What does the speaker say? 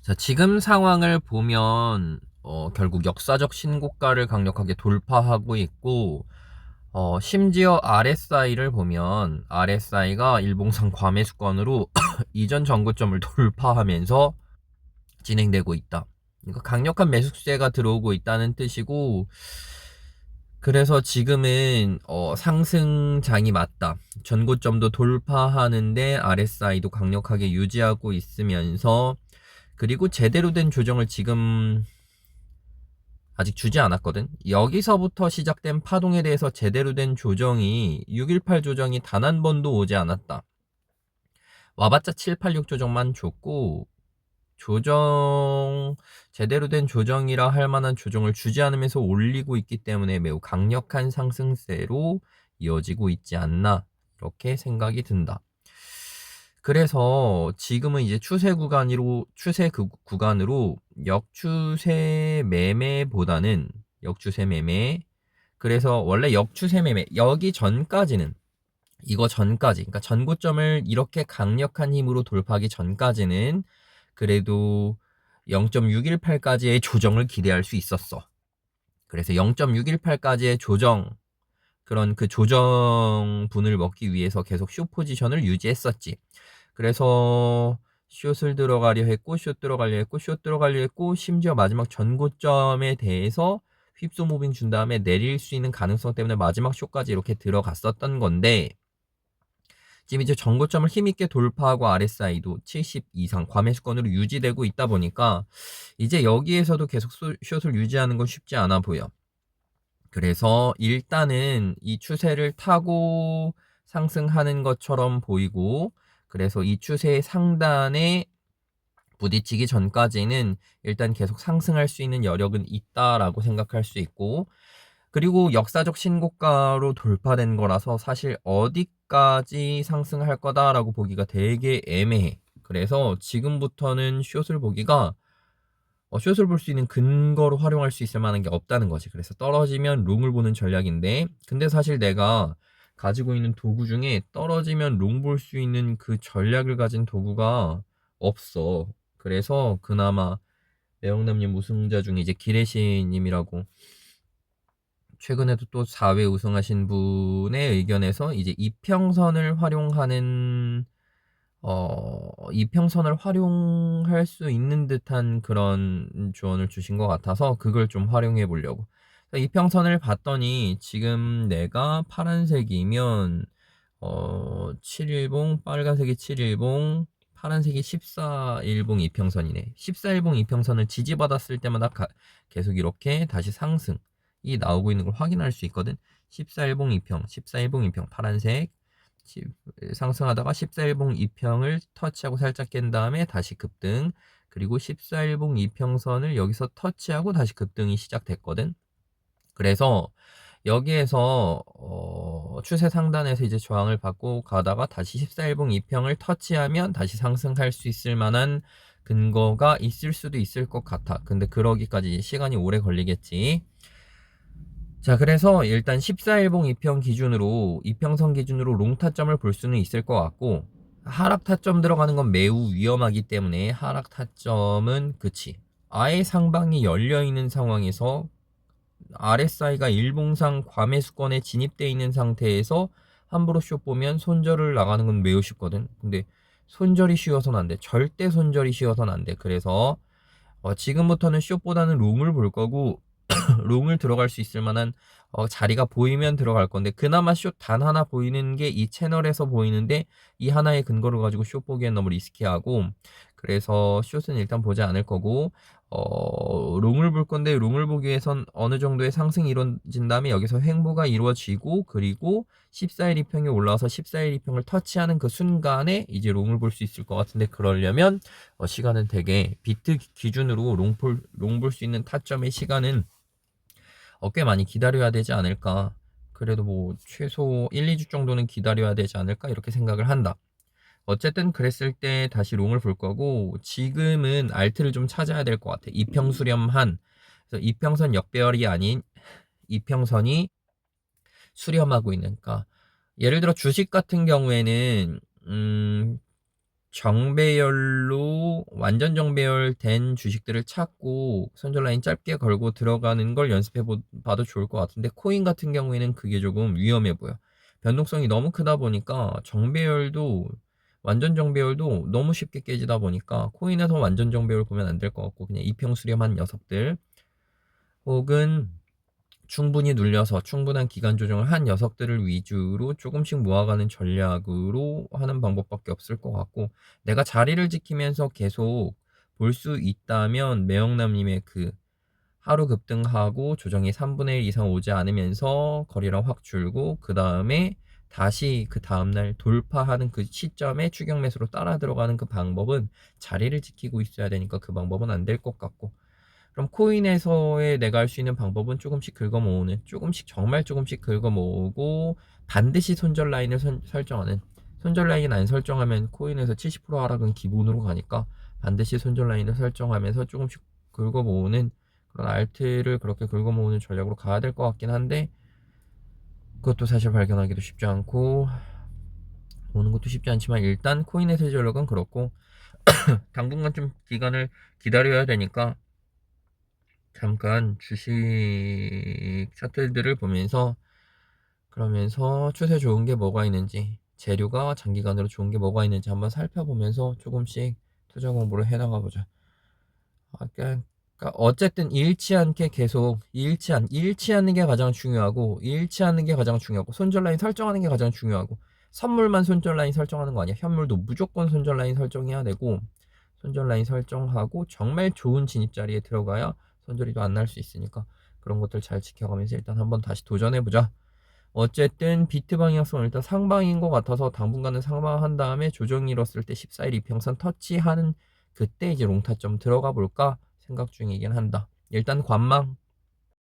자, 지금 상황을 보면 결국 역사적 신고가를 강력하게 돌파하고 있고, 심지어 RSI를 보면 RSI가 일봉상 과매수권으로 이전 전고점을 돌파하면서 진행되고 있다. 그러니까 강력한 매수세가 들어오고 있다는 뜻이고, 그래서 지금은 상승장이 맞다. 전고점도 돌파하는데 RSI도 강력하게 유지하고 있으면서, 그리고 제대로 된 조정을 지금 아직 주지 않았거든. 여기서부터 시작된 파동에 대해서 제대로 된 조정이 618 조정이 단 한 번도 오지 않았다. 와봤자 786 조정만 줬고, 조정 제대로 된 조정이라 할 만한 조정을 주지 않으면서 올리고 있기 때문에 매우 강력한 상승세로 이어지고 있지 않나, 이렇게 생각이 든다. 그래서 지금은 이제 추세 구간으로 역추세 매매보다는 역추세 매매. 그래서 원래 역추세 매매 여기 전까지는, 이거 전까지, 그러니까 전고점을 이렇게 강력한 힘으로 돌파하기 전까지는 그래도 0.618까지의 조정을 기대할 수 있었어. 그래서 0.618까지의 조정, 그런 그 조정분을 먹기 위해서 계속 숏 포지션을 유지했었지. 그래서 숏을 들어가려 했고, 숏 들어가려 했고, 숏 들어가려 했고, 심지어 마지막 전고점에 대해서 휩소 무빙 준 다음에 내릴 수 있는 가능성 때문에 마지막 숏까지 이렇게 들어갔었던 건데, 지금 이제 전고점을 힘있게 돌파하고 RSI도 70 이상 과매수권으로 유지되고 있다 보니까 이제 여기에서도 계속 숏을 유지하는 건 쉽지 않아 보여. 그래서 일단은 이 추세를 타고 상승하는 것처럼 보이고, 그래서 이 추세의 상단에 부딪히기 전까지는 일단 계속 상승할 수 있는 여력은 있다라고 생각할 수 있고, 그리고 역사적 신고가로 돌파된 거라서 사실 어디까지 상승할 거다라고 보기가 되게 애매해. 그래서 지금부터는 숏을 보기가, 숏을 볼 수 있는 근거로 활용할 수 있을 만한 게 없다는 거지. 그래서 떨어지면 롱을 보는 전략인데, 근데 사실 내가 가지고 있는 도구 중에 떨어지면 롱 볼 수 있는 그 전략을 가진 도구가 없어. 그래서 그나마 매형남님 우승자 중에 이제 기레시님이라고 최근에도 또 4회 우승하신 분의 의견에서 이제 이평선을 활용하는, 이평선을 활용할 수 있는 듯한 그런 조언을 주신 것 같아서 그걸 좀 활용해 보려고. 이평선을 봤더니 지금 내가 파란색이면 7일봉, 빨간색이 7일봉, 파란색이 14일봉 이평선이네. 14일봉 이평선을 지지받았을 때마다 계속 이렇게 다시 상승이 나오고 있는 걸 확인할 수 있거든. 14일봉 이평, 14일봉 이평, 파란색 상승하다가 14일봉 이평을 터치하고 살짝 깬 다음에 다시 급등, 그리고 14일봉 이평선을 여기서 터치하고 다시 급등이 시작됐거든. 그래서 여기에서 추세 상단에서 이제 저항을 받고 가다가 다시 14일봉 이평을 터치하면 다시 상승할 수 있을 만한 근거가 있을 수도 있을 것 같아. 근데 그러기까지 시간이 오래 걸리겠지. 자, 그래서 일단 14일봉 이평선 기준으로 롱 타점을 볼 수는 있을 것 같고, 하락 타점 들어가는 건 매우 위험하기 때문에 하락 타점은 그치. 아예 상방이 열려 있는 상황에서 RSI가 일봉상 과매수권에 진입되어 있는 상태에서 함부로 숏 보면 손절을 나가는 건 매우 쉽거든. 근데 손절이 쉬워서는 안 돼. 절대 손절이 쉬워서는 안 돼. 그래서 지금부터는 숏보다는 롱을 볼 거고, 롱을 들어갈 수 있을 만한 자리가 보이면 들어갈 건데, 그나마 숏 단 하나 보이는 게 이 채널에서 보이는데, 이 하나의 근거를 가지고 숏 보기엔 너무 리스키하고, 그래서 숏은 일단 보지 않을 거고, 롱을 볼 건데, 롱을 보기 위해선 어느 정도의 상승이 이루어진 다음에 여기서 횡보가 이루어지고, 그리고 14일 이평이 올라와서 14일 이평을 터치하는 그 순간에 이제 롱을 볼 수 있을 것 같은데, 그러려면 시간은 되게 비트 기준으로 롱 볼 수 있는 타점의 시간은 꽤 많이 기다려야 되지 않을까. 그래도 뭐 최소 1, 2주 정도는 기다려야 되지 않을까, 이렇게 생각을 한다. 어쨌든 그랬을 때 다시 롱을 볼 거고, 지금은 알트를 좀 찾아야 될 것 같아. 이평수렴한, 그래서 이평선 역배열이 아닌 이평선이 수렴하고 있는. 그러니까 예를 들어 주식 같은 경우에는 정배열로 완전 정배열된 주식들을 찾고 손절 라인 짧게 걸고 들어가는 걸 연습해 봐도 좋을 것 같은데 코인 같은 경우에는 그게 조금 위험해 보여. 변동성이 너무 크다 보니까 정배열도 완전 정배열도 너무 쉽게 깨지다 보니까 코인에서 완전 정배열 보면 안 될 것 같고 그냥 이평 수렴한 녀석들 혹은 충분히 눌려서 충분한 기간 조정을 한 녀석들을 위주로 조금씩 모아가는 전략으로 하는 방법밖에 없을 것 같고 내가 자리를 지키면서 계속 볼 수 있다면 매영남님의 그 하루 급등하고 조정이 3분의 1 이상 오지 않으면서 거리랑 확 줄고 그 다음에 다시 그 다음날 돌파하는 그 시점에 추격 매수로 따라 들어가는 그 방법은 자리를 지키고 있어야 되니까 그 방법은 안 될 것 같고 그럼 코인에서의 내가 할 수 있는 방법은 조금씩 긁어 모으는, 조금씩 정말 조금씩 긁어 모으고 반드시 손절 라인을 설정하는. 손절 라인 안 설정하면 코인에서 70% 하락은 기본으로 가니까 반드시 손절 라인을 설정하면서 조금씩 긁어 모으는 그런 알트를 그렇게 긁어 모으는 전략으로 가야 될 것 같긴 한데 그것도 사실 발견하기도 쉽지 않고 모으는 것도 쉽지 않지만 일단 코인에서의 전략은 그렇고 당분간 좀 기간을 기다려야 되니까 잠깐 주식 차트들을 보면서 그러면서 추세 좋은 게 뭐가 있는지 재료가 장기간으로 좋은 게 뭐가 있는지 한번 살펴보면서 조금씩 투자 공부를 해나가 보자. 그러니까 어쨌든 잃지 않게 계속 잃지 않는 게 가장 중요하고 잃지 않는 게 가장 중요하고 손절 라인 설정하는 게 가장 중요하고 선물만 손절 라인 설정하는 거 아니야. 현물도 무조건 손절 라인 설정해야 되고 손절 라인 설정하고 정말 좋은 진입 자리에 들어가야 손절이도 안 날 수 있으니까 그런 것들 잘 지켜가면서 일단 한번 다시 도전해보자. 어쨌든 비트 방향성은 일단 상방인 것 같아서 당분간은 상방한 다음에 조정이 일었을 때 14일 이평선 터치하는 그때 이제 롱타점 들어가 볼까 생각 중이긴 한다. 일단 관망.